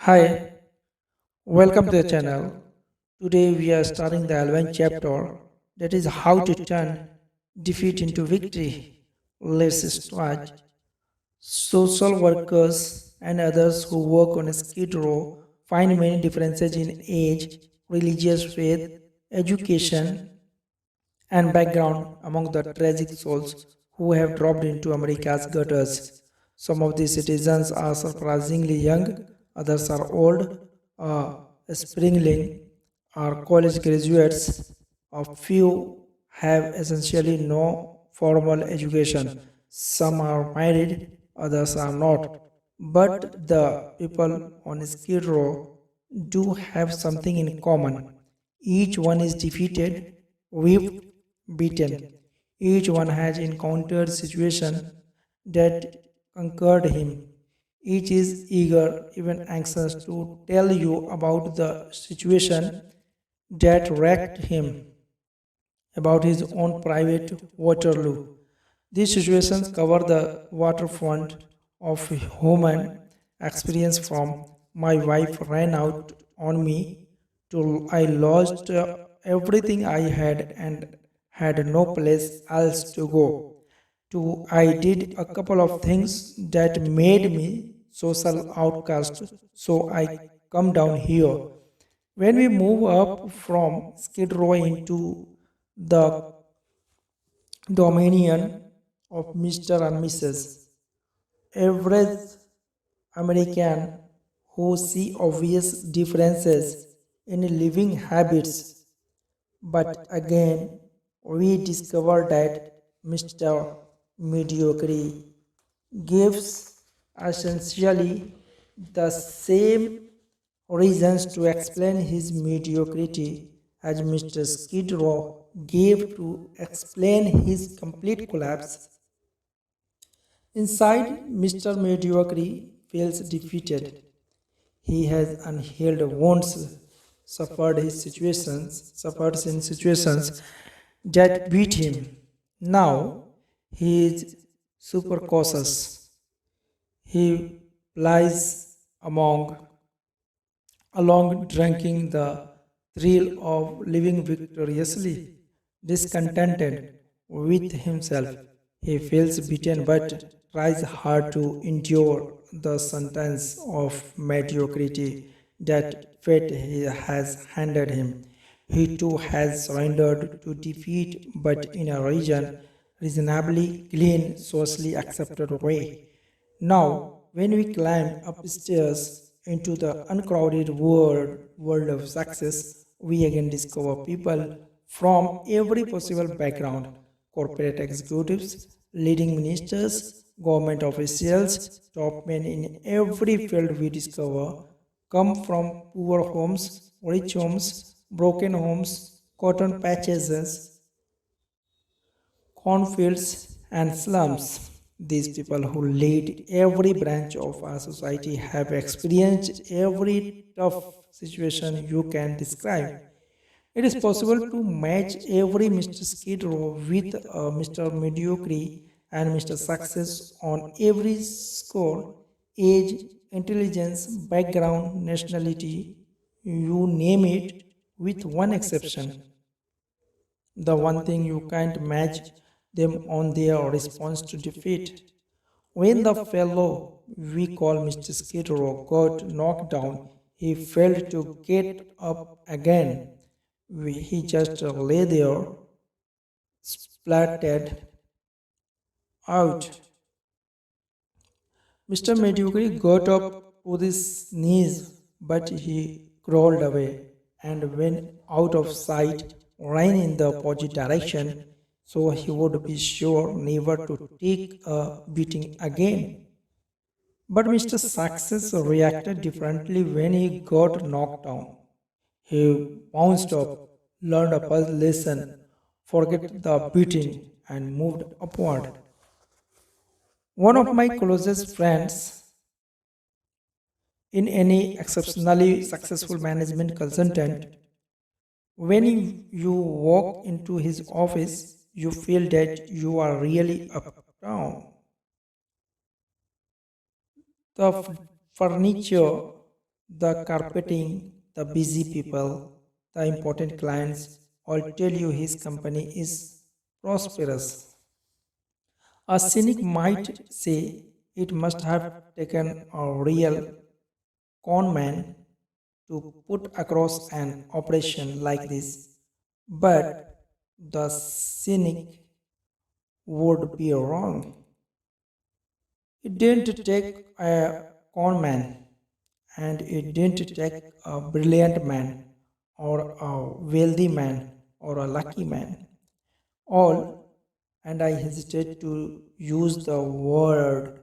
Hi, welcome to the channel. Today we are starting the 11th chapter, that is how to turn defeat into victory. Let's start. Social workers and others who work on a skid row find many differences in age, religious faith, education, and background among the tragic souls who have dropped into America's gutters. Some of these citizens are surprisingly young, others are old, springling, are college graduates. A few have essentially no formal education. Some are married, others are not. But the people on Skid Row do have something in common. Each one is defeated, whipped, beaten. Each one has encountered situation that conquered him. Each is eager, even anxious to tell you about the situation that wrecked him, about his own private Waterloo. These situations cover the waterfront of human experience from my wife ran out on me to I lost everything I had and had no place else to go. To I did a couple of things that made me social outcast, so I come down here. When we move up from Skid Row into the dominion of Mr. and Mrs. Average American who see obvious differences in living habits. But again, we discover that Mr. Mediocrity gives essentially the same reasons to explain his mediocrity as Mr. Skid Row gave to explain his complete collapse. Inside, Mr. Mediocrity feels defeated. He has unhealed wounds, suffered in situations that beat him. Now he is super cautious. He lies along drinking the thrill of living victoriously, discontented with himself. He feels beaten but tries hard to endure the sentence of mediocrity that fate has handed him. He too has surrendered to defeat, but in a reasonably clean, socially accepted way. Now, when we climb upstairs into the uncrowded world of success, we again discover people from every possible background: corporate executives, leading ministers, government officials, top men in every field we discover come from poor homes, rich homes, broken homes, cotton patches, cornfields, and slums. These people who lead every branch of our society have experienced every tough situation you can describe. It is possible to match every Mr. Skid Row with Mr. Mediocrity and Mr. Success on every score: age, intelligence, background, nationality, you name it, with one exception. The one thing you can't match them on their response to defeat. When the fellow we call Mr. Skid Row got knocked down, he failed to get up again. He just lay there, splattered out. Mr. Medjugorje got up to his knees, but he crawled away and went out of sight, ran in the opposite direction, so he would be sure never to take a beating again. But Mr. Success reacted differently when he got knocked down. He bounced up, learned a lesson, forget the beating, and moved upward. One of my closest friends, in any exceptionally successful management consultant, when you walk into his office, you feel that you are really uptown. The furniture, the carpeting, the busy people, the important clients all tell you his company is prosperous. A cynic might say it must have taken a real con man to put across an operation like this, but the cynic would be wrong. It didn't take a con man, and it didn't take a brilliant man, or a wealthy man, or a lucky man. All, and I hesitate to use the word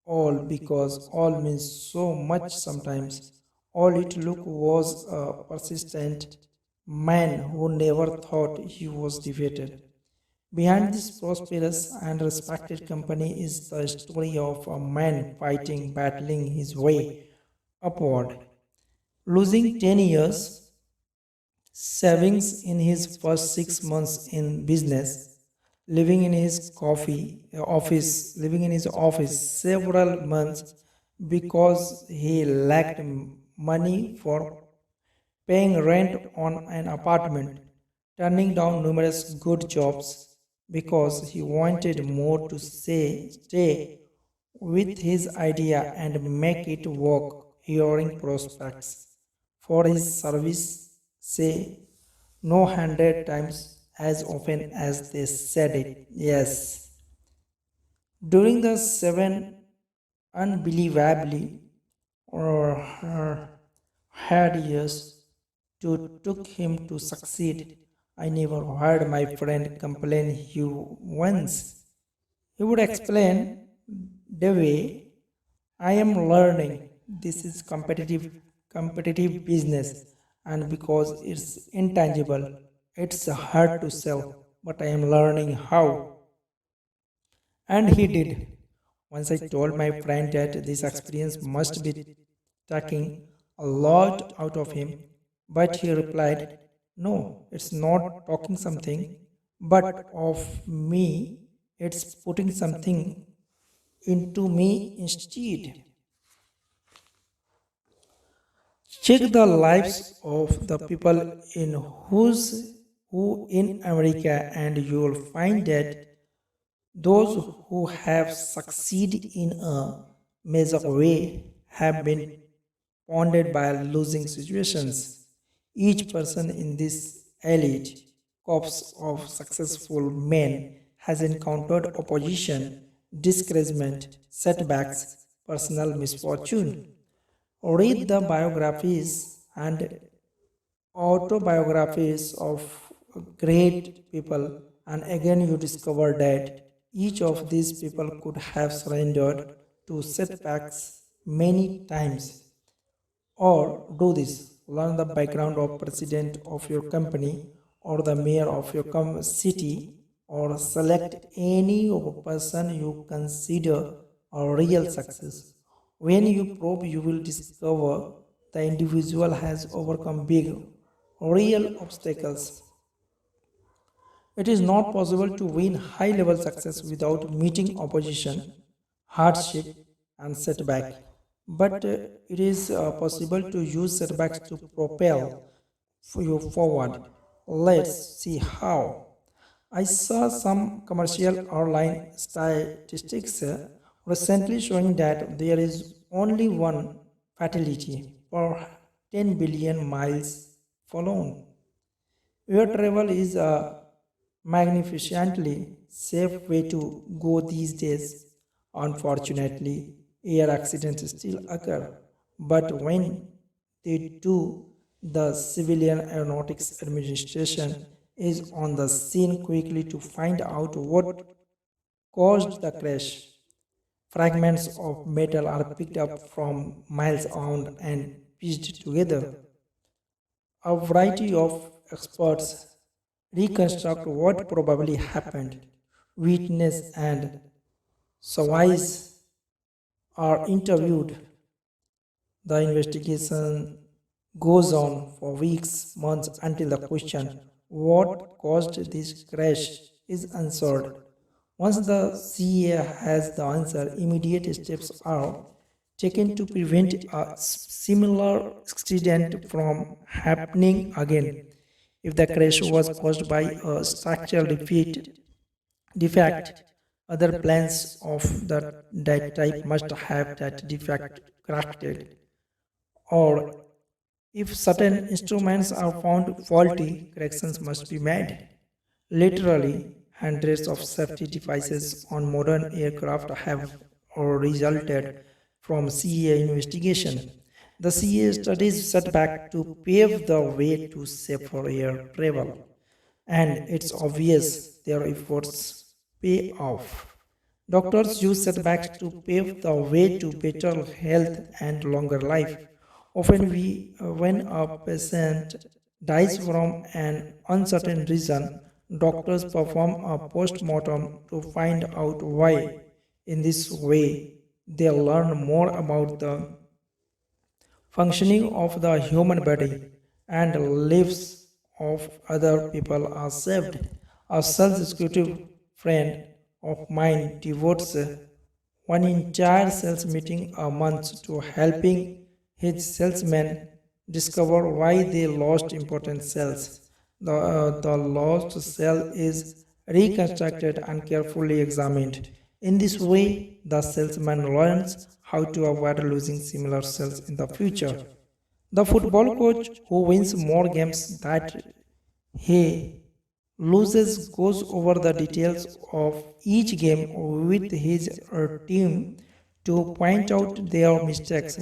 all because all means so much sometimes. All it look was a persistent man who never thought he was defeated. Behind this prosperous and respected company is the story of a man fighting, battling his way upward, losing 10 years savings in his first 6 months in business, living in his office several months because he lacked money for paying rent on an apartment, turning down numerous good jobs because he wanted more to stay with his idea and make it work, hearing prospects for his service say no 100 times as often as they said it. Yes. During the 7 unbelievably or hard years to took him to succeed, I never heard my friend complain he once. He would explain the way I am learning. This is competitive business, and because it's intangible, it's hard to sell. But I am learning how. And he did. Once I told my friend that this experience must be taking a lot out of him, but he replied, "No, it's not talking something, but of me, it's putting something into me instead." Check the lives of the people who in America, and you will find that those who have succeeded in a major way have been pounded by losing situations. Each person in this elite corps of successful men has encountered opposition, discouragement, setbacks, personal misfortune. Read the biographies and autobiographies of great people, and again you discover that each of these people could have surrendered to setbacks many times. Or do this, learn the background of president of your company or the mayor of your city, or select any person you consider a real success. When you probe, you will discover the individual has overcome big, real obstacles. It is not possible to win high level success without meeting opposition, hardship, and setback. But it is possible to use setbacks to propel you forward. Let's see how. I saw some commercial airline statistics recently showing that there is only one fatality per 10 billion miles flown. Air travel is a magnificently safe way to go these days. Unfortunately, air accidents still occur, but when they do, the Civilian Aeronautics Administration is on the scene quickly to find out what caused the crash. Fragments of metal are picked up from miles around and pieced together. A variety of experts reconstruct what probably happened. Witnesses and survivors are interviewed. The investigation goes on for weeks, months until the question, what caused this crash, is answered. Once the CA has the answer, immediate steps are taken to prevent a similar accident from happening again. If the crash was caused by a structural defect, other planes of that type must have that defect corrected. Or if certain instruments are found faulty, corrections must be made. Literally, hundreds of safety devices on modern aircraft have resulted from CA investigation. The CA studies setback to pave the way to safer air travel, and it's obvious their efforts pay off. Doctors use setbacks to pave the way to better health and longer life. Often, when a patient dies from an uncertain reason, doctors perform a post-mortem to find out why. In this way, they learn more about the functioning of the human body and lives of other people are saved. A self-executive friend of mine devotes one entire sales meeting a month to helping his salesmen discover why they lost important sales. The lost cell is reconstructed and carefully examined. In this way, the salesman learns how to avoid losing similar cells in the future. The football coach who wins more games that he loses goes over the details of each game with his team to point out their mistakes.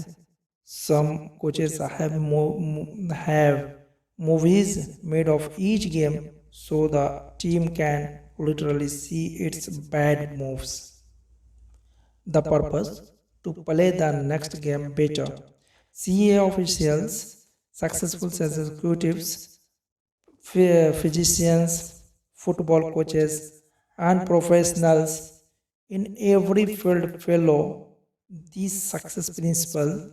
Some coaches have movies made of each game so the team can literally see its bad moves. The purpose? To play the next game better. CA officials, successful sales executives, physicians, football coaches, and professionals in every field follow these success principles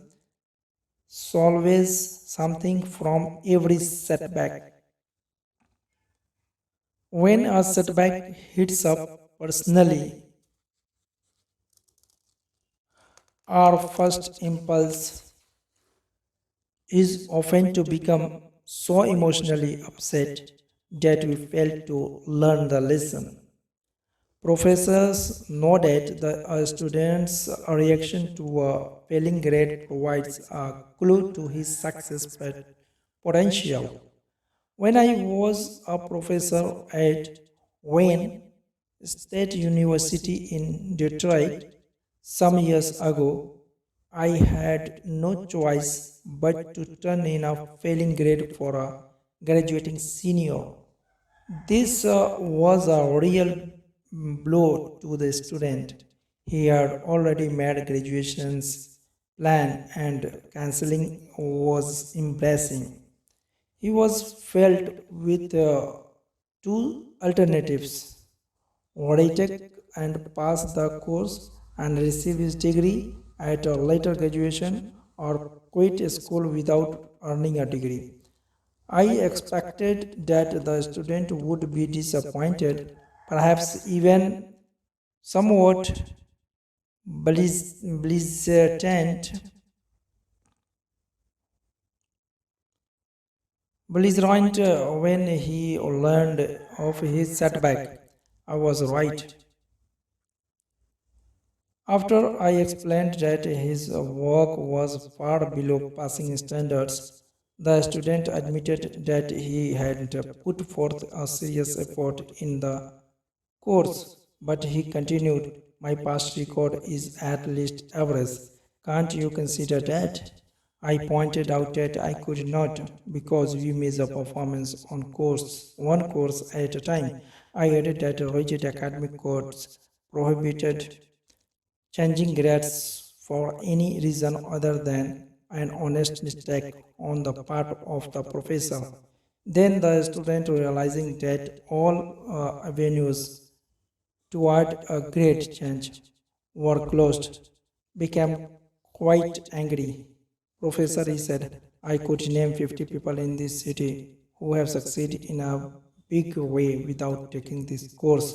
solves something from every setback. When a setback hits up personally, our first impulse is often to become so emotionally upset that we fail to learn the lesson. Professors noted that a student's reaction to a failing grade provides a clue to his success potential. When I was a professor at Wayne State University in Detroit some years ago, I had no choice but to turn in a failing grade for a graduating senior. This was a real blow to the student. He had already made graduation's plan and cancelling was embarrassing. He was felt with two alternatives: retake and pass the course and receive his degree at a later graduation, or quit school without earning a degree. I expected that the student would be disappointed, perhaps even somewhat belligerent, when he learned of his setback. I was right. After I explained that his work was far below passing standards, the student admitted that he had put forth a serious effort in the course, but he continued, "My past record is at least average. Can't you consider that?" I pointed out that I could not, because we measure performance on one course at a time. I added that rigid academic codes prohibited changing grades for any reason other than an honest mistake on the part of the professor. Then the student, realizing that all avenues toward a great change were closed, became quite angry. "Professor," he said, "I could name 50 people in this city who have succeeded in a big way without taking this course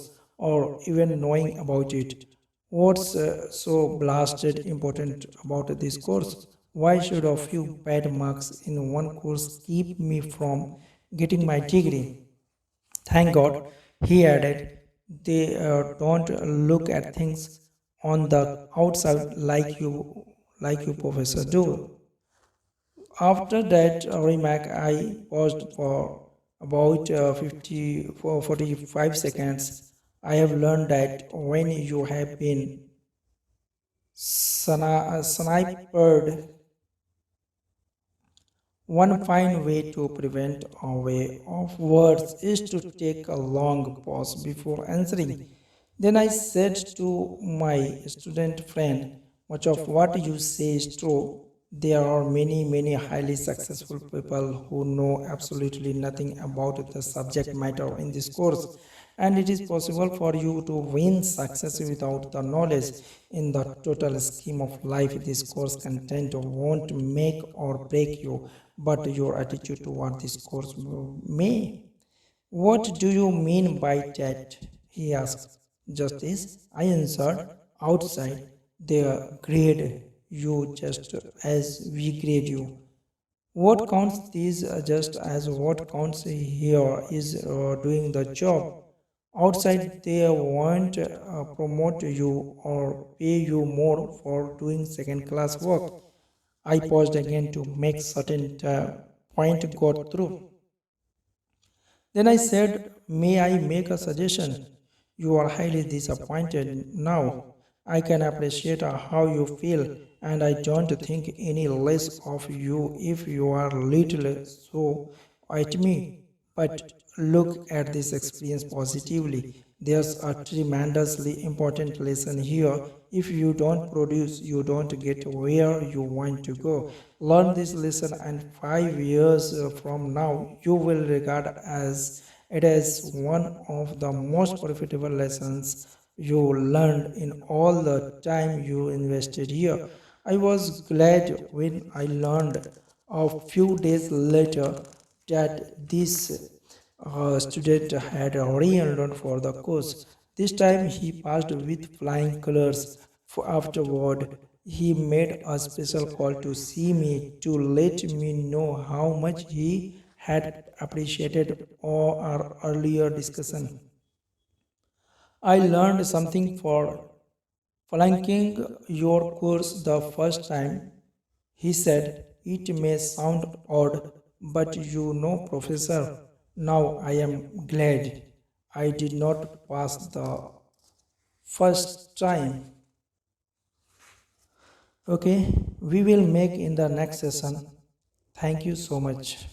or even knowing about it. What's so blasted important about this course? Why should a few bad marks in one course keep me from getting my degree? Thank God, he added, they don't look at things on the outside like you professor do. After that remark, I paused for about 45 seconds. I have learned that when you have been sniped, one fine way to prevent a way of words is to take a long pause before answering. Then I said to my student friend, much of what you say is true. There are many highly successful people who know absolutely nothing about the subject matter in this course, and it is possible for you to win success without the knowledge. In the total scheme of life, this course content won't make or break you, but your attitude toward this course may. What do you mean by that? He asked. Justice, I answered, outside, they grade you just as we grade you. What counts is just as what counts here is doing the job. Outside, they won't promote you or pay you more for doing second class work. I paused again to make certain point got through. Then I said, may I make a suggestion? You are highly disappointed now. I can appreciate how you feel, and I don't think any less of you if you are little so at me. But look at this experience positively. There's a tremendously important lesson here. If you don't produce, you don't get where you want to go. Learn this lesson, and 5 years from now, you will regard as it as one of the most profitable lessons you learned in all the time you invested here. I was glad when I learned a few days later that this student had re-enrolled for the course. This time he passed with flying colors. Afterward, he made a special call to see me to let me know how much he had appreciated our earlier discussion. I learned something for flunking your course the first time. He said, it may sound odd, but you know, Professor, now I am glad I did not pass the first time. Okay, we will make in the next session. Thank you so much.